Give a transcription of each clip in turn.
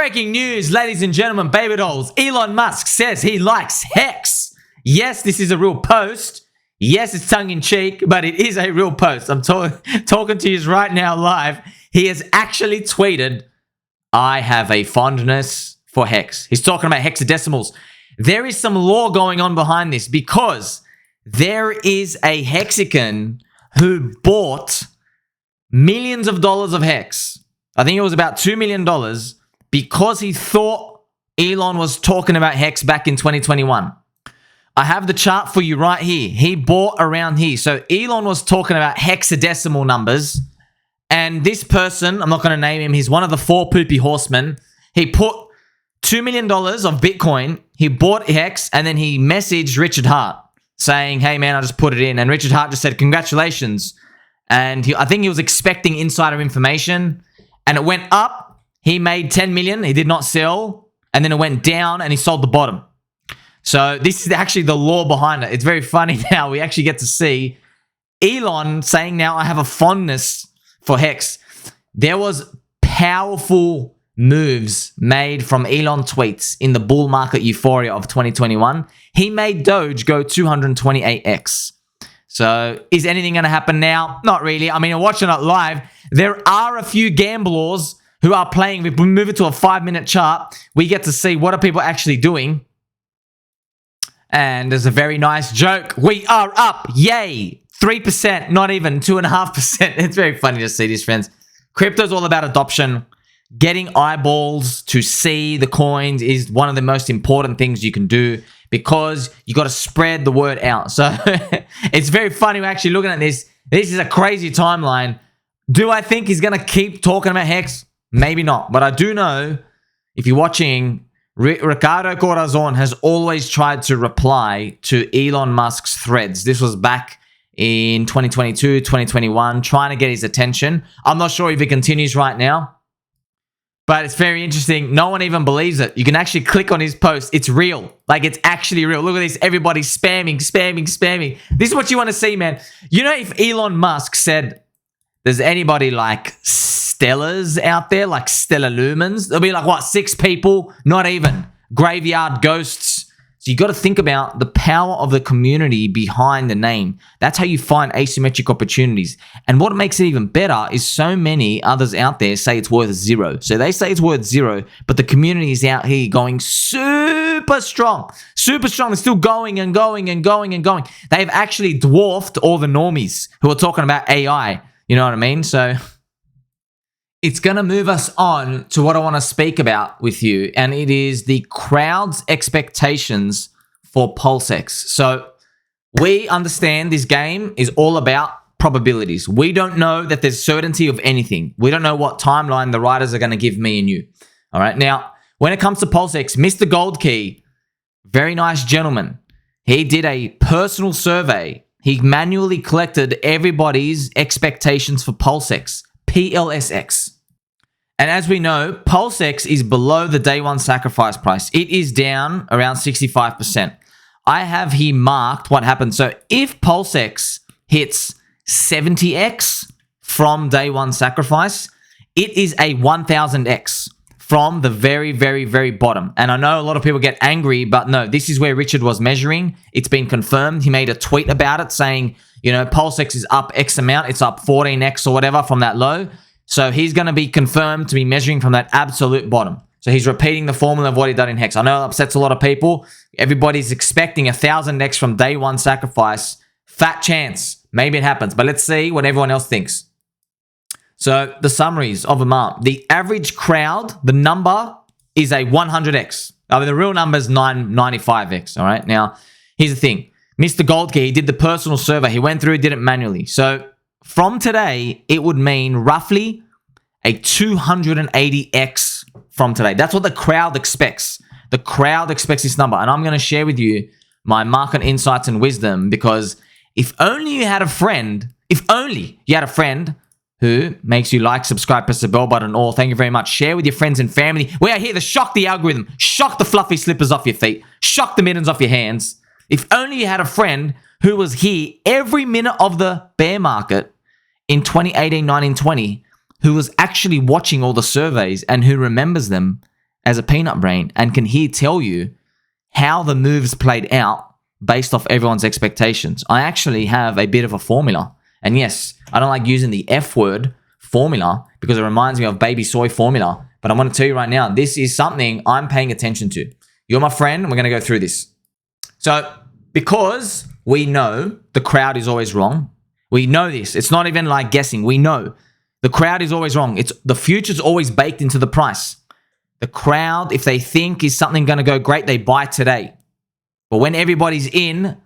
Breaking news, ladies and gentlemen, baby dolls. Elon Musk says he likes HEX. Yes, this is a real post. Yes, it's tongue-in-cheek, but it is a real post. I'm talking to you right now live. He has actually tweeted, I have a fondness for HEX. He's talking about hexadecimals. There is some lore going on behind this because there is a Hexican who bought millions of dollars of HEX. I think it was about $2 million because he thought Elon was talking about HEX back in 2021. I have the chart for you right here. He bought around here. So Elon was talking about hexadecimal numbers. And this person, I'm not going to name him, he's one of the four poopy horsemen. He put $2 million of Bitcoin. He bought HEX and then he messaged Richard Hart saying, hey man, I just put it in. And Richard Hart just said, congratulations. And I think he was expecting insider information. And it went up. He made 10 million. He did not sell. And then it went down and he sold the bottom. So this is actually the lore behind it. It's very funny now. We actually get to see Elon saying now I have a fondness for HEX. There was powerful moves made from Elon tweets in the bull market euphoria of 2021. He made Doge go 228x. So is anything going to happen now? Not really. I mean, I'm watching it live. There are a few gamblers who are playing. We move it to a 5-minute chart. We get to see what are people actually doing. And there's a very nice joke. We are up. Yay. 3%, not even 2.5%. It's very funny to see this, friends. Crypto's all about adoption. Getting eyeballs to see the coins is one of the most important things you can do because you got to spread the word out. So it's very funny. We're actually looking at this. This is a crazy timeline. Do I think he's going to keep talking about HEX? Maybe not. But I do know if you're watching, Ricardo Corazon has always tried to reply to Elon Musk's threads. This was back in 2022, 2021, trying to get his attention. I'm not sure if it continues right now. But it's very interesting. No one even believes it. You can actually click on his post. It's real. Like, it's actually real. Look at this. Everybody's spamming. This is what you want to see, man. You know, if Elon Musk said, there's anybody like Stellars out there, like Stellar Lumens, there'll be like, what, 6 people? Not even. Graveyard ghosts. So you got to think about the power of the community behind the name. That's how you find asymmetric opportunities. And what makes it even better is so many others out there say it's worth 0. So they say it's worth 0, but the community is out here going super strong. Super strong. They're still going and going and going and going. They've actually dwarfed all the normies who are talking about AI. You know what I mean? So it's going to move us on to what I want to speak about with you, and it is the crowd's expectations for PulseX. So we understand this game is all about probabilities. We don't know that there's certainty of anything. We don't know what timeline the writers are going to give me and you. All right. Now, when it comes to PulseX, Mr. Gold Key, very nice gentleman. He did a personal survey. He manually collected everybody's expectations for PulseX. PLSX. And as we know, PulseX is below the day one sacrifice price. It is down around 65%. I have here marked what happened. So if PulseX hits 70x from day one sacrifice, it is a 1000x from the very, very, very bottom. And I know a lot of people get angry, but no, this is where Richard was measuring. It's been confirmed. He made a tweet about it saying, you know, PulseX is up X amount. It's up 14x or whatever from that low. So he's going to be confirmed to be measuring from that absolute bottom. So he's repeating the formula of what he done in HEX. I know it upsets a lot of people. Everybody's expecting 1000x from day one sacrifice. Fat chance. Maybe it happens. But let's see what everyone else thinks. So the summaries of them are, the average crowd, the number is a 100x. I mean, the real number is 995x. All right. Now, here's the thing. Mr. Goldkey, he did the personal survey. He went through, did it manually. So from today, it would mean roughly a 280x from today. That's what the crowd expects. The crowd expects this number. And I'm going to share with you my market insights and wisdom, because if only you had a friend, who makes you like, subscribe, press the bell button, or thank you very much. Share with your friends and family. We are here to shock the algorithm, shock the fluffy slippers off your feet, shock the mittens off your hands. If only you had a friend who was here every minute of the bear market in 2018, 19, 20, who was actually watching all the surveys and who remembers them as a peanut brain and can here tell you how the moves played out based off everyone's expectations. I actually have a bit of a formula. And yes, I don't like using the F word, formula, because it reminds me of baby soy formula. But I'm going to tell you right now, this is something I'm paying attention to. You're my friend, and we're going to go through this. So, because we know the crowd is always wrong, we know this. It's not even like guessing. We know the crowd is always wrong. The future's always baked into the price. The crowd, if they think is something going to go great, they buy today. But when everybody's in,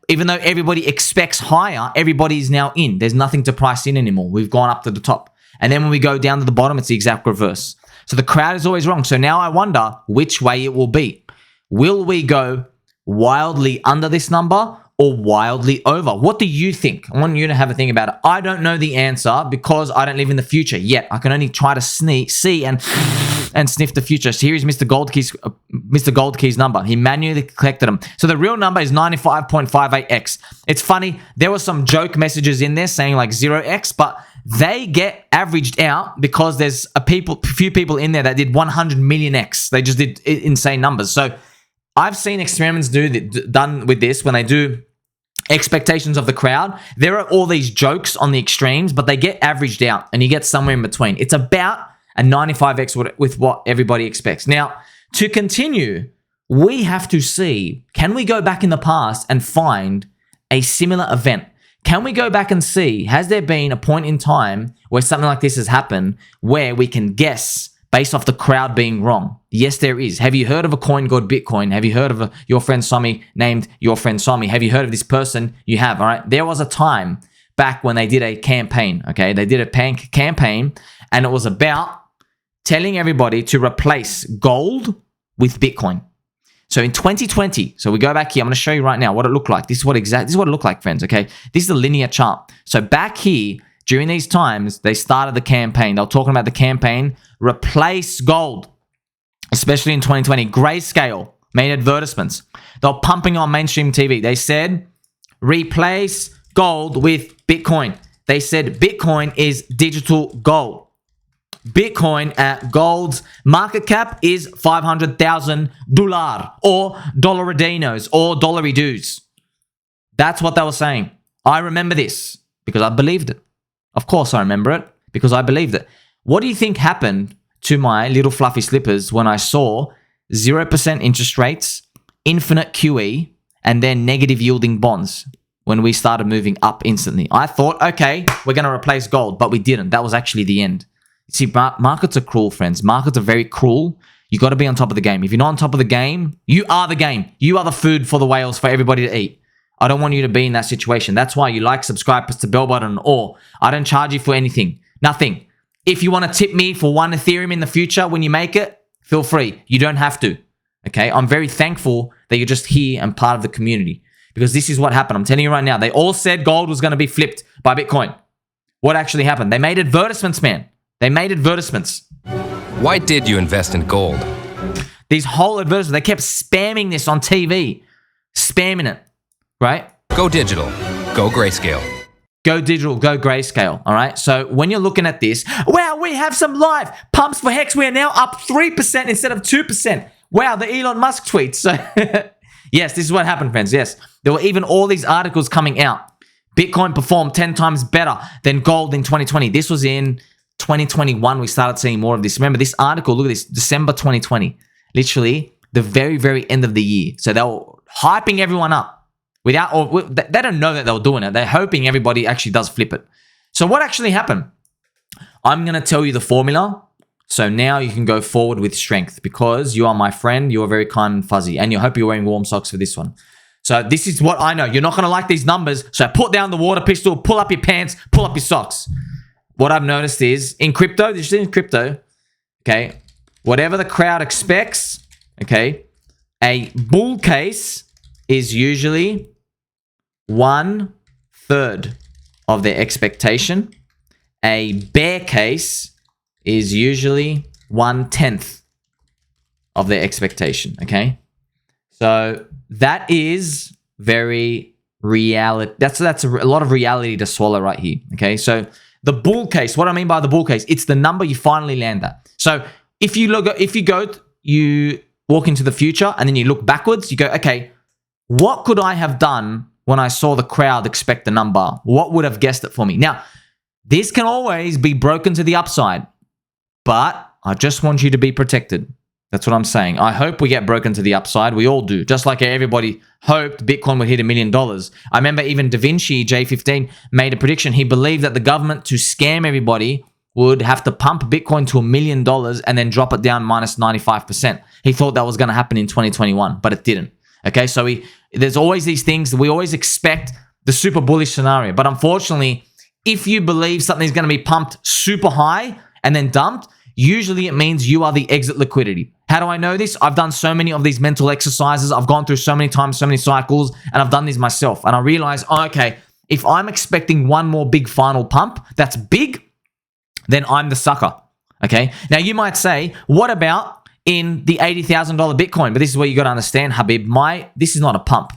even though everybody expects higher, everybody's now in. There's nothing to price in anymore. We've gone up to the top. And then when we go down to the bottom, it's the exact reverse. So the crowd is always wrong. So now I wonder which way it will be. Will we go wildly under this number or wildly over? What do you think? I want you to have a think about it. I don't know the answer because I don't live in the future yet. I can only try to see and sniff the future. So here is Mr. Goldkey's number. He manually collected them. So the real number is 95.58x. It's funny. There were some joke messages in there saying like 0x, but they get averaged out because there's a few people in there that did 100 million x. They just did insane numbers. So I've seen experiments done with this when they do expectations of the crowd. There are all these jokes on the extremes, but they get averaged out and you get somewhere in between. It's about a 95x with what everybody expects. Now, to continue, we have to see, can we go back in the past and find a similar event? Can we go back and see, has there been a point in time where something like this has happened where we can guess based off the crowd being wrong? Yes, there is. Have you heard of a coin called Bitcoin? Have you heard of your friend Somi named your friend Somi? Have you heard of this person? You have, all right? There was a time back when they did a campaign, okay? They did a campaign and it was about telling everybody to replace gold with Bitcoin. So in 2020, so we go back here, I'm going to show you right now what it looked like. This is what it looked like, friends, okay? This is a linear chart. So back here, during these times, they started the campaign. They were talking about the campaign, replace gold, especially in 2020. Grayscale made advertisements. They were pumping on mainstream TV. They said, replace gold with Bitcoin. They said Bitcoin is digital gold. Bitcoin at gold's market cap is $500,000 or dollaridinos or dollaridoos. That's what they were saying. I remember this because I believed it. Of course I remember it because I believed it. What do you think happened to my little fluffy slippers when I saw 0% interest rates, infinite QE, and then negative yielding bonds when we started moving up instantly? I thought, okay, we're going to replace gold, but we didn't. That was actually the end. See, markets are cruel, friends. Markets are very cruel. You got to be on top of the game. If you're not on top of the game, you are the game. You are the food for the whales for everybody to eat. I don't want you to be in that situation. That's why you like, subscribe, press the bell button, or I don't charge you for anything. Nothing. If you want to tip me for 1 Ethereum in the future when you make it, feel free. You don't have to. Okay? I'm very thankful that you're just here and part of the community because this is what happened. I'm telling you right now. They all said gold was going to be flipped by Bitcoin. What actually happened? They made advertisements, man. They made advertisements. Why did you invest in gold? These whole advertisements, they kept spamming this on TV. Spamming it, right? Go digital. Go grayscale. Go digital, go grayscale, all right? So when you're looking at this, wow, we have some live pumps for HEX. We are now up 3% instead of 2%. Wow, the Elon Musk tweets. So yes, this is what happened, friends. Yes, there were even all these articles coming out. Bitcoin performed 10 times better than gold in 2020. This was in 2021, we started seeing more of this. Remember this article, look at this, December 2020, literally the very, very end of the year. So they were hyping everyone up they don't know that they were doing it. They're hoping everybody actually does flip it. So what actually happened? I'm going to tell you the formula. So now you can go forward with strength because you are my friend. You are very kind and fuzzy. And I hope you're wearing warm socks for this one. So this is what I know. You're not going to like these numbers. So put down the water pistol, pull up your pants, pull up your socks. What I've noticed is in crypto, okay, whatever the crowd expects, okay, a bull case is usually 1/3 of their expectation. A bear case is usually 1/10 of their expectation, okay? So that is very reality. That's a lot of reality to swallow right here, okay? So the bull case, what I mean by the bull case, it's the number you finally land at. So if you go you walk into the future and then you look backwards, you go, okay, what could I have done when I saw the crowd expect the number? What would have guessed it for me? Now, this can always be broken to the upside, but I just want you to be protected. That's what I'm saying. I hope we get broken to the upside. We all do. Just like everybody hoped Bitcoin would hit $1 million. I remember even Da Vinci, J15, made a prediction. He believed that the government, to scam everybody, would have to pump Bitcoin to $1 million and then drop it down minus 95%. He thought that was going to happen in 2021, but it didn't. Okay, so there's always these things that we always expect the super bullish scenario. But unfortunately, if you believe something's going to be pumped super high and then dumped, usually it means you are the exit liquidity. How do I know this? I've done so many of these mental exercises. I've gone through so many times, so many cycles, and I've done these myself. And I realize, oh, okay, if I'm expecting one more big final pump that's big, then I'm the sucker. Okay. Now you might say, what about in the $80,000 Bitcoin? But this is what you got to understand, Habib. This is not a pump.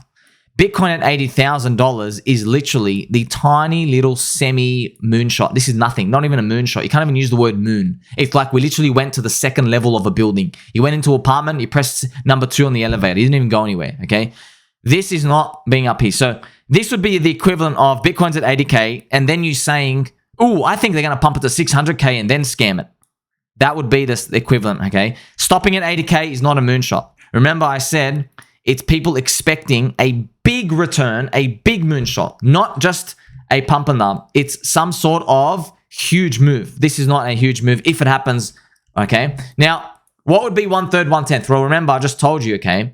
Bitcoin at $80,000 is literally the tiny little semi moonshot. This is nothing, not even a moonshot. You can't even use the word moon. It's like we literally went to the second level of a building. You went into an apartment, you pressed number 2 on the elevator. You didn't even go anywhere, okay? This is not being up here. So this would be the equivalent of Bitcoin's at 80K and then you saying, oh, I think they're going to pump it to 600K and then scam it. That would be the equivalent, okay? Stopping at 80K is not a moonshot. Remember I said it's people expecting a big return, a big moonshot, not just a pump and dump. It's some sort of huge move. This is not a huge move if it happens, okay? Now, what would be 1/3, 1/10? Well, remember, I just told you, okay?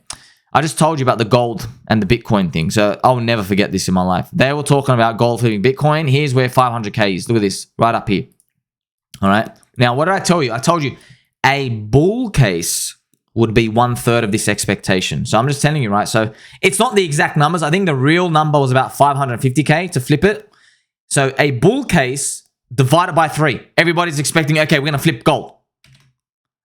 I just told you about the gold and the Bitcoin thing. So I'll never forget this in my life. They were talking about gold flipping Bitcoin. Here's where 500K is. Look at this, right up here. All right. Now, what did I tell you? I told you a bull case would be 1/3 of this expectation. So I'm just telling you, right? So it's not the exact numbers. I think the real number was about 550K to flip it. So a bull case divided by 3. Everybody's expecting, okay, we're going to flip gold.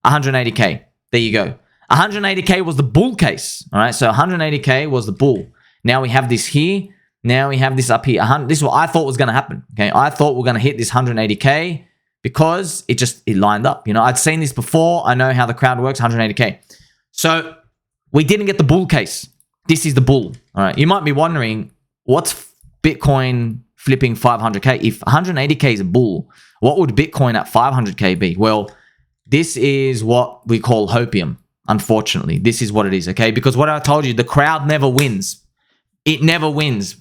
180K. There you go. 180K was the bull case. All right. So 180K was the bull. Now we have this here. Now we have this up here. This is what I thought was going to happen. Okay. I thought we're going to hit this 180K. Because it lined up. You know, I'd seen this before. I know how the crowd works, 180K. So we didn't get the bull case. This is the bull. All right. You might be wondering, what's Bitcoin flipping 500K? If 180K is a bull, what would Bitcoin at 500K be? Well, this is what we call hopium. Unfortunately, this is what it is. Okay. Because what I told you, the crowd never wins. It never wins.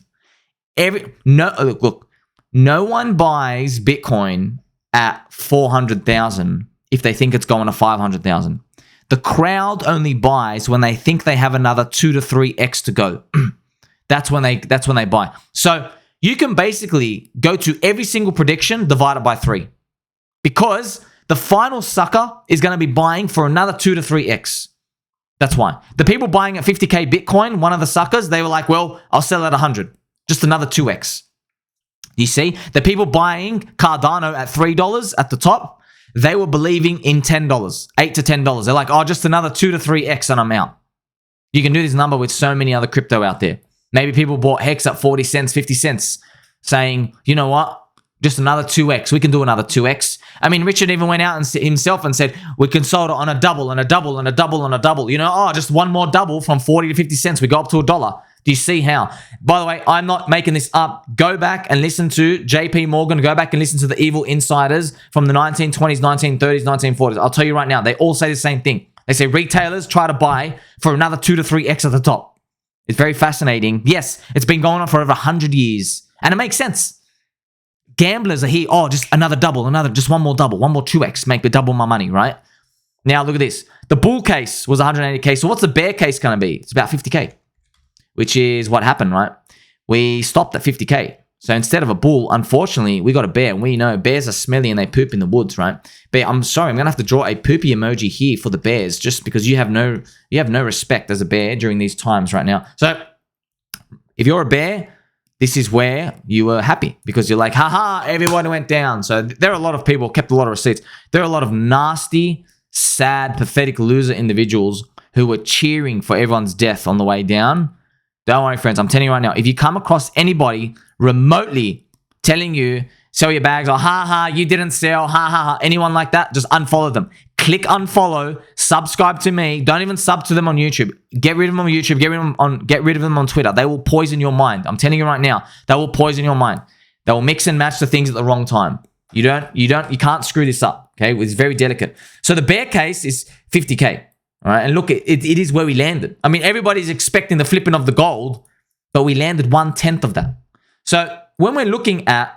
Look, no one buys Bitcoin at 400,000 if they think it's going to 500,000. The crowd only buys when they think they have another 2 to 3x to go. That's when they buy. So you can basically go to every single prediction divided by 3 because the final sucker is going to be buying for another 2 to 3x. That's why. The people buying at 50K Bitcoin, one of the suckers, they were like, well, I'll sell at 100. Just another 2x. You see, the people buying Cardano at $3 at the top, they were believing in $10, $8 to $10. They're like, oh, just another 2 to 3x and I'm out. You can do this number with so many other crypto out there. Maybe people bought HEX at 40 cents, 50 cents, saying, you know what? Just another 2x. We can do another 2x. I mean, Richard even went out and himself and said, we can sold it on a double and a double and a double and a double. You know, oh, just one more double from 40 to 50 cents. We go up to $1. Do you see how? By the way, I'm not making this up. Go back and listen to JP Morgan. Go back and listen to the evil insiders from the 1920s, 1930s, 1940s. I'll tell you right now, they all say the same thing. They say retailers try to buy for another 2 to 3x at the top. It's very fascinating. Yes, it's been going on for over 100 years. And it makes sense. Gamblers are here. Oh, just another double, just one more double, one more 2x, make me double my money, right? Now, look at this. The bull case was 180K. So what's the bear case going to be? It's about 50K. Which is what happened, right? We stopped at 50K. So instead of a bull, unfortunately, we got a bear. We know bears are smelly and they poop in the woods, right? But I'm sorry, I'm going to have to draw a poopy emoji here for the bears just because you have no respect as a bear during these times right now. So if you're a bear, this is where you were happy because you're like, haha, everyone went down. So there are a lot of people, kept a lot of receipts. There are a lot of nasty, sad, pathetic loser individuals who were cheering for everyone's death on the way down. Don't worry, friends. I'm telling you right now, if you come across anybody remotely telling you, sell your bags, or ha ha, you didn't sell, ha ha ha, anyone like that, just unfollow them. click unfollow, subscribe to me. Don't even sub to them on YouTube. Get rid of them on YouTube. Get rid of them on Twitter. They will poison your mind. I'm telling you right now, they will poison your mind. They will mix and match the things at the wrong time. You can't screw this up. Okay, it's very delicate. So the bear case is 50K. All right, and look, it is where we landed. I mean, everybody's expecting the flipping of the gold, but we landed 1/10 of that. So when we're looking at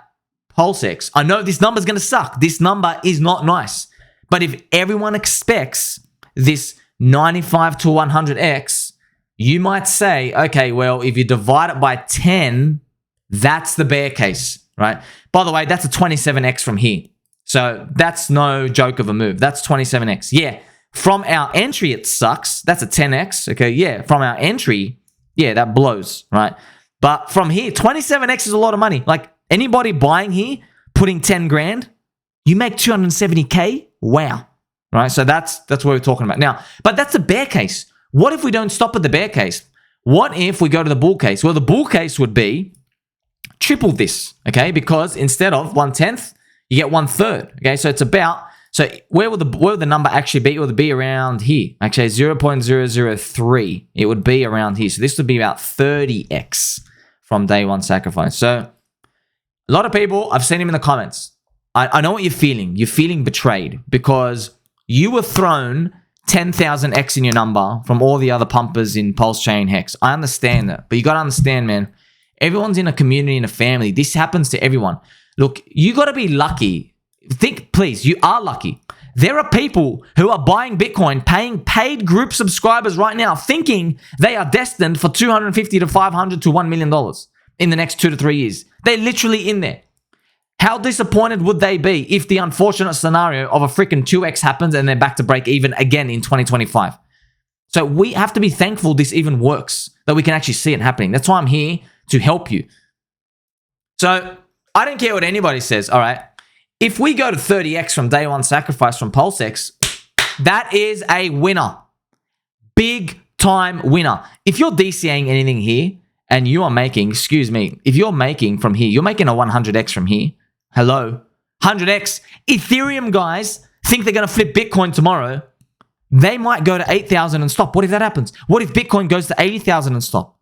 PulseX, I know this number is going to suck. This number is not nice. But if everyone expects this 95 to 100x, you might say, okay, well, if you divide it by 10, that's the bear case, right? By the way, that's a 27x from here. So that's no joke of a move. That's 27x. Yeah, from our entry, it sucks. That's a 10x. Okay, yeah, from our entry, yeah, that blows, right? But from here, 27x is a lot of money. Like anybody buying here, putting 10 grand, you make 270K. Wow. Right? So that's what we're talking about. Now, but that's a bear case. What if we don't stop at the bear case? What if we go to the bull case? Well, the bull case would be triple this, okay? Because instead of 1/10, you get 1/3, okay? So it's about, so where would the number actually be? It would be around here. Actually, 0.003. It would be around here. So this would be about 30x from day one sacrifice. So a lot of people, I've seen them in the comments. I know what you're feeling. You're feeling betrayed because you were thrown 10,000x in your number from all the other pumpers in PulseChain HEX. I understand that. But you got to understand, man, everyone's in a community and a family. This happens to everyone. Look, you got to be lucky. Think, please, you are lucky. There are people who are buying Bitcoin, paying paid group subscribers right now, thinking they are destined for $250 to $500 to $1 million in the next 2 to 3 years. They're literally in there. How disappointed would they be if the unfortunate scenario of a freaking 2x happens and they're back to break even again in 2025? So we have to be thankful this even works, that we can actually see it happening. That's why I'm here to help you. So I don't care what anybody says, all right? If we go to 30x from day one sacrifice from PulseX, that is a winner. Big time winner. If you're DCAing anything here and you are making, excuse me, if you're making from here, you're making a 100x from here. Hello, 100x. Ethereum guys think they're going to flip Bitcoin tomorrow. They might go to 8,000 and stop. What if that happens? What if Bitcoin goes to 80,000 and stop?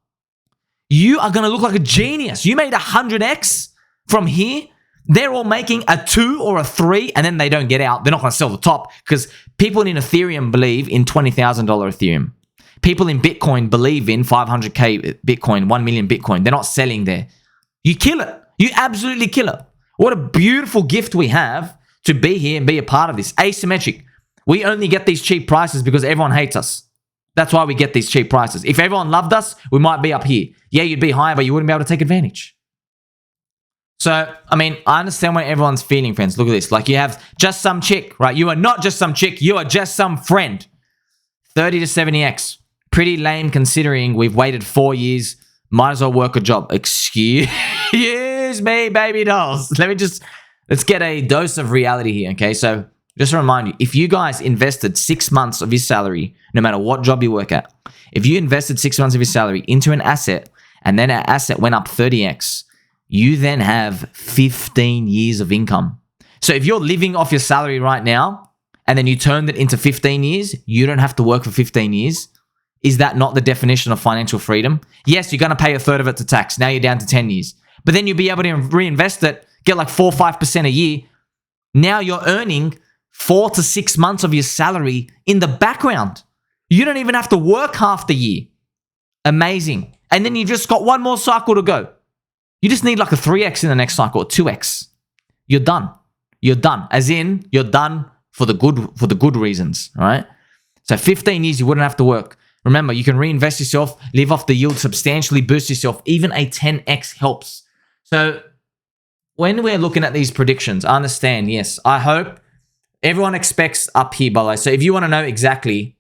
You are going to look like a genius. You made 100x from here. They're all making a 2 or a 3 and then they don't get out. They're not going to sell the top because people in Ethereum believe in $20,000 Ethereum. People in Bitcoin believe in 500K Bitcoin, 1 million Bitcoin. They're not selling there. You kill it. You absolutely kill it. What a beautiful gift we have to be here and be a part of this. Asymmetric. We only get these cheap prices because everyone hates us. That's why we get these cheap prices. If everyone loved us, we might be up here. Yeah, you'd be higher, but you wouldn't be able to take advantage. So, I mean, I understand what everyone's feeling, friends. Look at this. Like you have just some chick, right? You are not just some chick. You are just some friend. 30 to 70x. Pretty lame considering we've waited 4 years. Might as well work a job. Excuse me, baby dolls. Let's get a dose of reality here, okay? So just to remind you, if you guys invested 6 months of your salary, no matter what job you work at, if you invested 6 months of your salary into an asset and then that asset went up 30x, you then have 15 years of income. So if you're living off your salary right now and then you turned it into 15 years, you don't have to work for 15 years. Is that not the definition of financial freedom? Yes, you're going to pay a third of it to tax. Now you're down to 10 years. But then you'll be able to reinvest it, get like 4 or 5% a year. Now you're earning 4 to 6 months of your salary in the background. You don't even have to work half the year. Amazing. And then you just got one more cycle to go. You just need like a 3x in the next cycle or 2x. You're done. You're done. As in, you're done for the good reasons, all right? So 15 years, you wouldn't have to work. Remember, you can reinvest yourself, live off the yield, substantially boost yourself. Even a 10x helps. So when we're looking at these predictions, I understand, yes, I hope everyone expects up here, by the way. So if you want to know exactly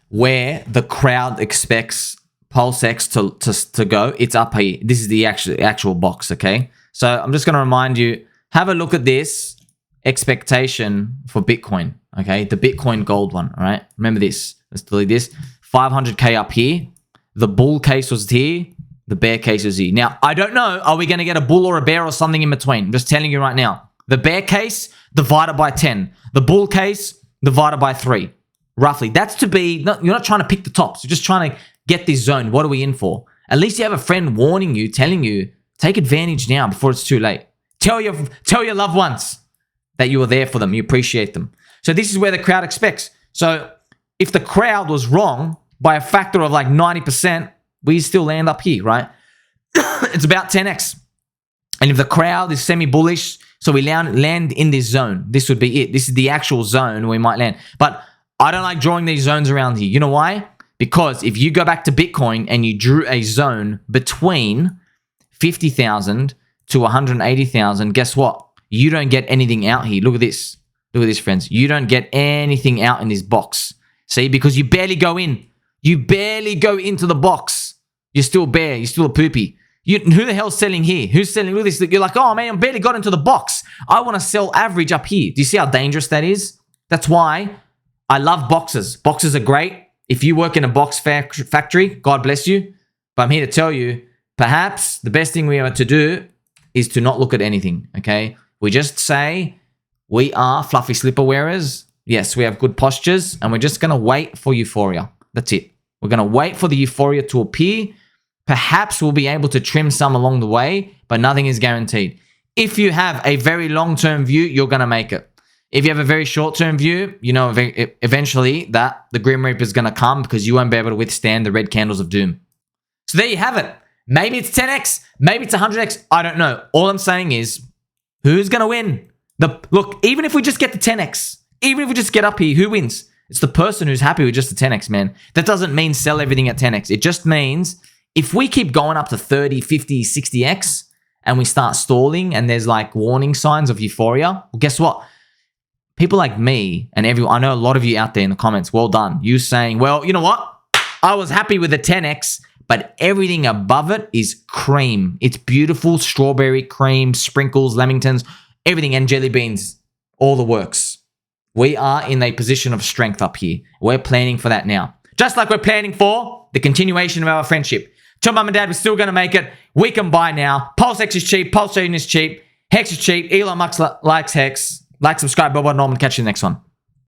where the crowd expects PulseX to go, it's up here. This is the actual box, okay? So I'm just going to remind you, have a look at this expectation for Bitcoin, okay? The Bitcoin gold one, all right? Remember this. Let's delete this. 500K up here. The bull case was here. The bear case is here. Now, I don't know. Are we going to get a bull or a bear or something in between? I'm just telling you right now. The bear case, divided by 10. The bull case, divided by 3, roughly. That's to be, you're not trying to pick the tops. You're just trying to get this zone. What are we in for? At least you have a friend warning you, telling you, take advantage now before it's too late. Tell your loved ones that you are there for them. You appreciate them. So this is where the crowd expects. So if the crowd was wrong by a factor of like 90%, we still land up here, right? It's about 10x. And if the crowd is semi-bullish, so we land in this zone, this would be it. This is the actual zone we might land. But I don't like drawing these zones around here. You know why? Because if you go back to Bitcoin and you drew a zone between 50,000 to 180,000, guess what? You don't get anything out here. Look at this. Look at this, friends. You don't get anything out in this box. See? Because you barely go in. You barely go into the box. You're still bare. You're still a poopy. Who the hell's selling here? Who's selling? Look at this. You're like, oh, man, I barely got into the box. I want to sell average up here. Do you see how dangerous that is? That's why I love boxes. Boxes are great. If you work in a box factory, God bless you. But I'm here to tell you, perhaps the best thing we are to do is to not look at anything, okay? We just say we are fluffy slipper wearers. Yes, we have good postures, and we're just going to wait for euphoria. That's it. We're going to wait for the euphoria to appear. Perhaps we'll be able to trim some along the way, but nothing is guaranteed. If you have a very long-term view, you're going to make it. If you have a very short-term view, you know eventually that the Grim Reaper is going to come because you won't be able to withstand the red candles of doom. So there you have it. Maybe it's 10x, maybe it's 100x. I don't know. All I'm saying is, who's going to win? Look, even if we just get the 10x, even if we just get up here, who wins? It's the person who's happy with just the 10x, man. That doesn't mean sell everything at 10x. It just means if we keep going up to 30, 50, 60x and we start stalling and there's like warning signs of euphoria, well, guess what? People like me and everyone, I know a lot of you out there in the comments, well done. You saying, well, you know what? I was happy with the 10x, but everything above it is cream. It's beautiful strawberry cream, sprinkles, lamingtons, everything, and jelly beans, all the works. We are in a position of strength up here. We're planning for that now. Just like we're planning for the continuation of our friendship. Tell mum and dad we're still going to make it. We can buy now. PulseX is cheap. PulseChain is cheap. HEX is cheap. Elon Musk likes HEX. Like, subscribe, blah, blah, blah. I'm going to catch you in the next one.